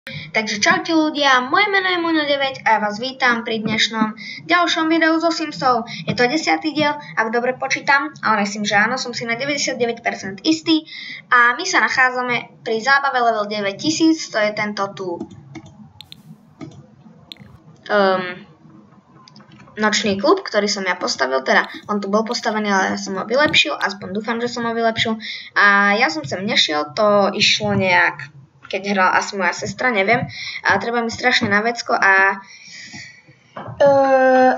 Takže čaute ľudia, moje meno je Muňo9 a ja vás vítam pri dnešnom ďalšom videu zo Simsov. Je to 10. diel, ak dobre počítam, ale myslím, že áno, som si na 99% istý. A my sa nachádzame pri zábave level 9000, to je tento tu nočný klub, ktorý som ja postavil, teda on tu bol postavený, ale ja som ho vylepšil, aspoň dúfam, že som ho vylepšil. A ja som sem nešiel, to išlo nejak, keď hrala asi moja sestra, neviem. A treba mi strašne na vecko a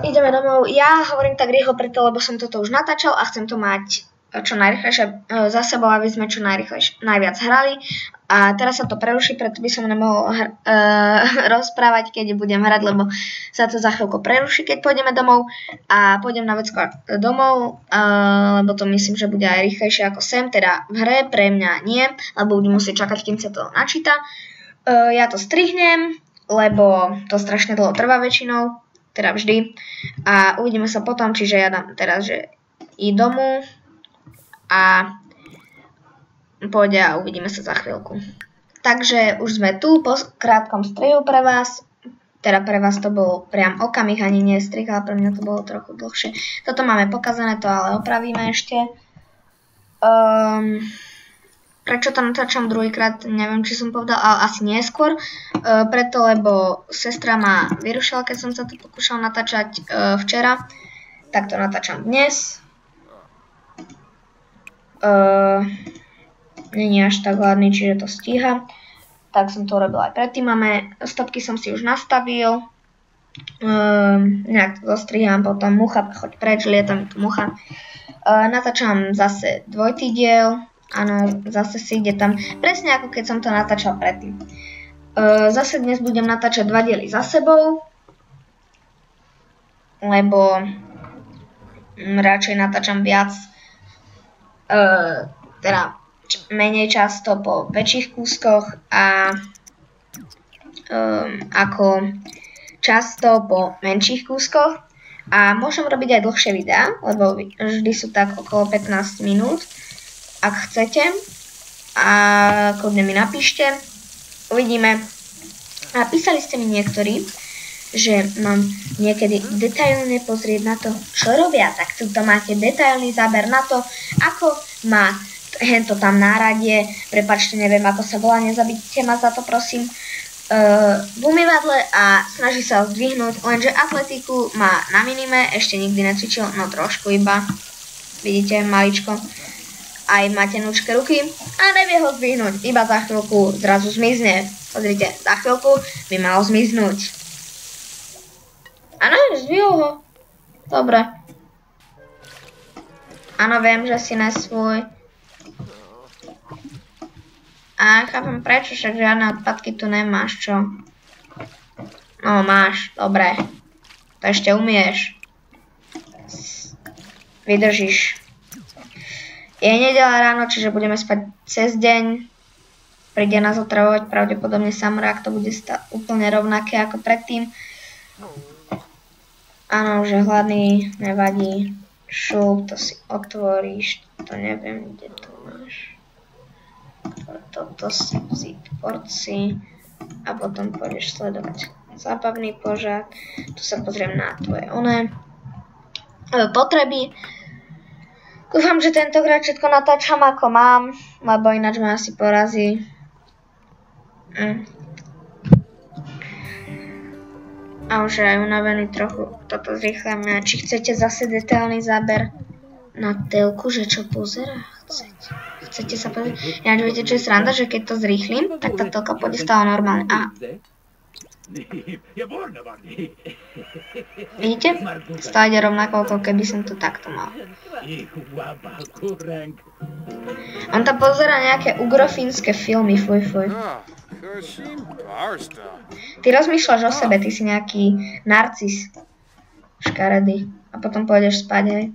ideme domov. Ja hovorím tak rýchlo preto, lebo som toto už natáčal a chcem to mať čo najrýchlejšie za sebou, aby sme čo najviac hrali. A teraz sa to preruší, preto by som nemohol rozprávať, keď budem hrať, lebo sa to za chvíľku preruší, keď pôjdeme domov. A pôjdem na vecko domov, lebo to myslím, že bude aj rýchlejšie ako sem, teda v hre, pre mňa nie, lebo budem musieť čakať, kým sa to načíta. Ja to strihnem, lebo to strašne dlho trvá väčšinou, teda vždy. A uvidíme sa potom, čiže ja dám teraz, že i domov a pôjde a uvidíme sa za chvíľku. Takže už sme tu po krátkom strihu pre vás. Teda pre vás to bol priam okamih, ani nie strih, ale pre mňa to bolo trochu dlhšie. Toto máme pokazané, to ale opravíme ešte. Prečo to natáčam druhýkrát, neviem, či som povedal, ale asi neskôr. Preto, lebo sestra ma vyrušila, keď som sa to pokúšal natáčať včera. Tak to natáčam dnes. Není až tak hladný, čiže to stíha. Tak som to urobil aj predtým. Stopky som si už nastavil. Nejak to zostrihám, potom mucha, choď preč, lieta mi tu mucha. Natáčam zase dvojitý diel. Áno, zase si ide tam. Presne ako keď som to natáčal predtým. Zase dnes budem natáčať 2 diely za sebou. Lebo radšej natáčam viac teda menej často po väčších kúskoch a ako často po menších kúskoch. A môžem robiť aj dlhšie videá, lebo vždy sú tak okolo 15 minút, ak chcete. A kľudne mi napíšte, uvidíme. A písali ste mi niektorí, že mám niekedy detailne pozrieť na to, čo robia. Tak tuto máte detailný záber na to, ako má hento tam náradie, prepáčte, neviem, ako sa volá, nezabite ma za to, prosím, v umývadle a snaží sa ho zdvihnúť, lenže atletiku má na minime, ešte nikdy necvičil, no trošku iba, vidíte, maličko, aj má tenúčke ruky a nevie ho zdvihnúť, iba za chvíľku zrazu zmizne. Pozrite, za chvíľku by malo zmiznúť. Áno, zdvihol ho. Dobre. Áno, viem, že si nesvoj. A chápem prečo, však žiadne odpadky tu nemáš, čo? No, máš, dobre. To ešte umieš. Vydržíš. Je nedeľa ráno, čiže budeme spať cez deň. Príde nás otravovať pravdepodobne samurák, to bude úplne rovnaké ako predtým. Áno, že hladný, nevadí. Šup, to si otvoríš, to neviem, kde to máš. Toto si vzít porci a potom pôjdeš sledovať zábavný pořad. Tu sa pozriem na tvoje potreby. Dúfam, že tentokrát všetko natáčam ako mám, lebo ináč ma asi porazí. A už aj unavený trochu, toto zrýchľame. Či chcete zase detailný záber na telku, že čo pozerá? Chcete sa pozrieť? Ja viete, čo je sranda, že keď to zrýchlim, tak tá telka pôjde stále normálne. A vidíte? Stále ide rovnako, ako keby som to takto mal. On tam pozerá nejaké ugrofínske filmy, fuj. Ty rozmýšľaš o sebe, ty si nejaký narcis škaredý. A potom pôjdeš spať, hej.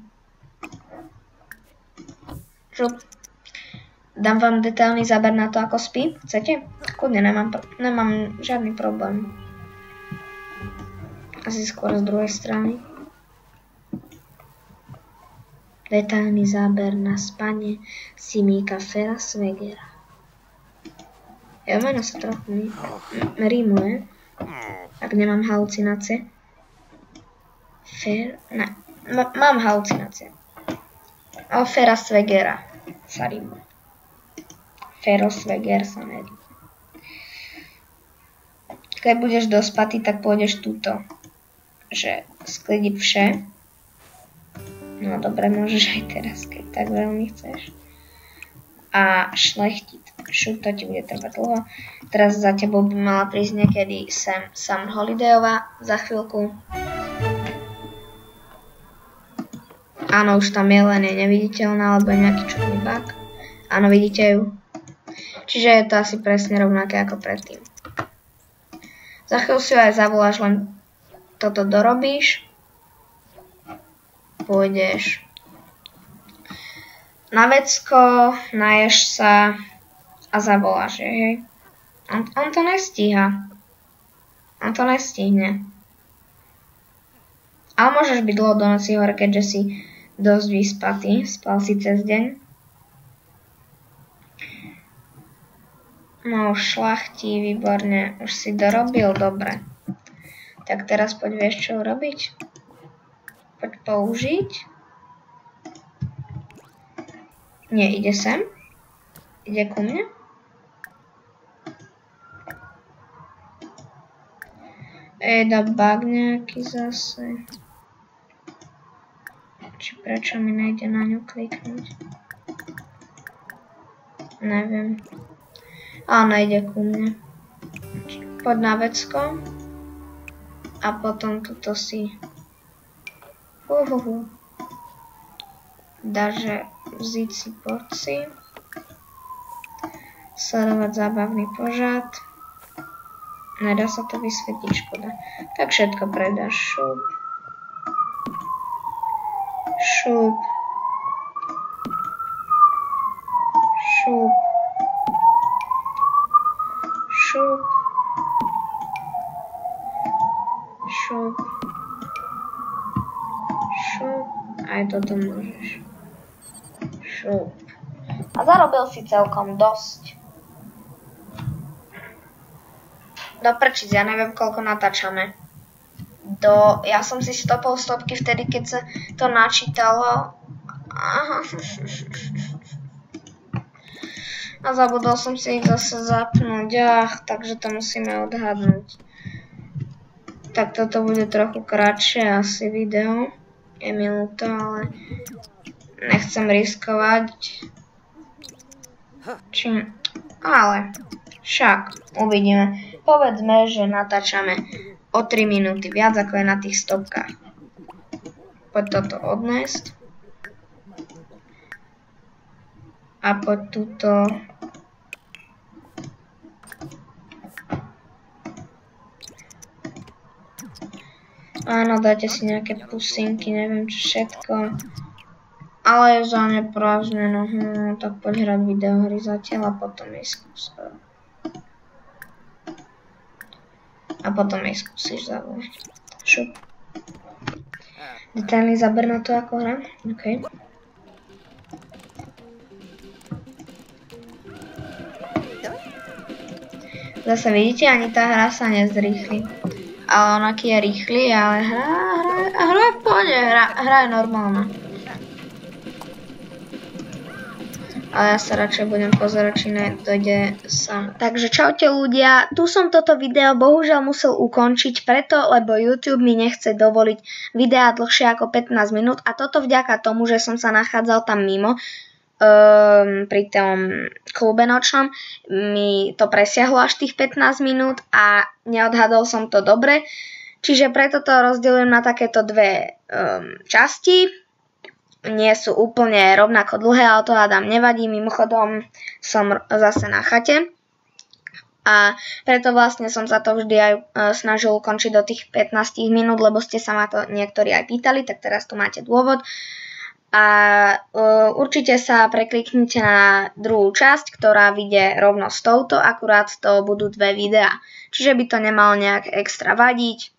Žup. Dám vám detailný záber na to, ako spí. Chcete? Kľudne, nemám žiadny problém. Asi skôr z druhej strany. Detailný záber na spanie Simíka Ferasvegera. Jeho meno sa trochu rímuje, ak nemám halucinácie. Mám halucinácie. Ferasvegera sa rímuje. Ferosveger sa nerí. Keď budeš dospatý, tak pôjdeš túto, že sklidí vše. No dobre, môžeš aj teraz, keď tak veľmi chceš. A šlechtit. Šup, to ti bude trvať dlho. Teraz za tebou by mala prísť niekedy sem Summer Holidayová za chvíľku. Áno, už tam je, len je neviditeľná, alebo je nejaký čudný bug. Áno, vidíte ju. Čiže je to asi presne rovnaké ako predtým. Za chvíľu si aj zavoláš, len toto dorobíš. Pôjdeš na vecko, naješ sa a zavoláš, hej. On to nestíha. On to nestihne. Ale môžeš byť dlho do noci hore, keďže si dosť vyspatý. Spal si cez deň. No, šlachtí, výborne. Už si dorobil, dobre. Tak teraz poď, vieš, čo urobiť? Poď použiť. Nie, ide sem. Ide ku mne. Eda bug nejaký zase. Či prečo mi nejde na ňu kliknúť? Neviem. Áno, ide ku mne. Poď na vecko. A potom tuto si dáže vzít si porci. Sledovať zábavný pořad. Nedá sa to vysvetliť, škoda. Tak všetko predáš. Šup. Šup. Šup. Šup. Šup. Šup. Aj toto môžeš. Šup. A zarobil si celkom dosť. Do prčic, ja neviem, koľko natáčame. Ja som si stopol stopky vtedy, keď sa to načítalo. A zabudol som si ich zase zapnúť. Takže to musíme odhadnúť. Tak toto bude trochu kratšie asi video. Je minúto, ale nechcem riskovať. Ale však uvidíme. Povedzme, že natáčame o 3 minúty, viac ako je na tých stopkách. Poď toto odnést. A poď túto. Áno, dáte si nejaké pusinky, neviem čo všetko. Ale je za ne prázdne, no tak poď hrať videohry zatiaľ a potom jej skúsiš. A potom jej skúsiš zavolať. Šup. Detailný záber na to, ako hrám. OK. Zase vidíte, ani tá hra sa nezrýchli. Ale on aký je rýchly, ale hra je v pohode, hra je normálna. Ale ja sa radšej budem pozerať, či nedojde sám. Takže čaute ľudia, tu som toto video bohužiaľ musel ukončiť preto, lebo YouTube mi nechce dovoliť videá dlhšie ako 15 minút a toto vďaka tomu, že som sa nachádzal tam mimo pri tom klube nočnom, mi to presiahlo až tých 15 minút a neodhadol som to dobre, čiže preto to rozdeľujem na takéto dve časti. Nie sú úplne rovnako dlhé, ale to hádam nevadí, mimochodom som zase na chate. A preto vlastne som sa to vždy aj snažil ukončiť do tých 15 minút, lebo ste sa ma to niektorí aj pýtali, tak teraz tu máte dôvod. A určite sa prekliknite na druhú časť, ktorá vyjde rovno s touto, akurát to budú dve videá. Čiže by to nemalo nejak extra vadiť.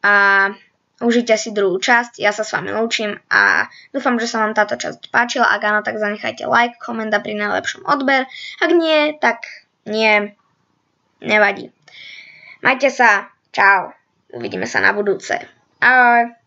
A užite si druhú časť, ja sa s vami lúčim a dúfam, že sa vám táto časť páčila. Ak áno, tak zanechajte like, koment a pri najlepšom odber. Ak nie, tak nie. nevadí. Majte sa, čau, uvidíme sa na budúce. Ahoj.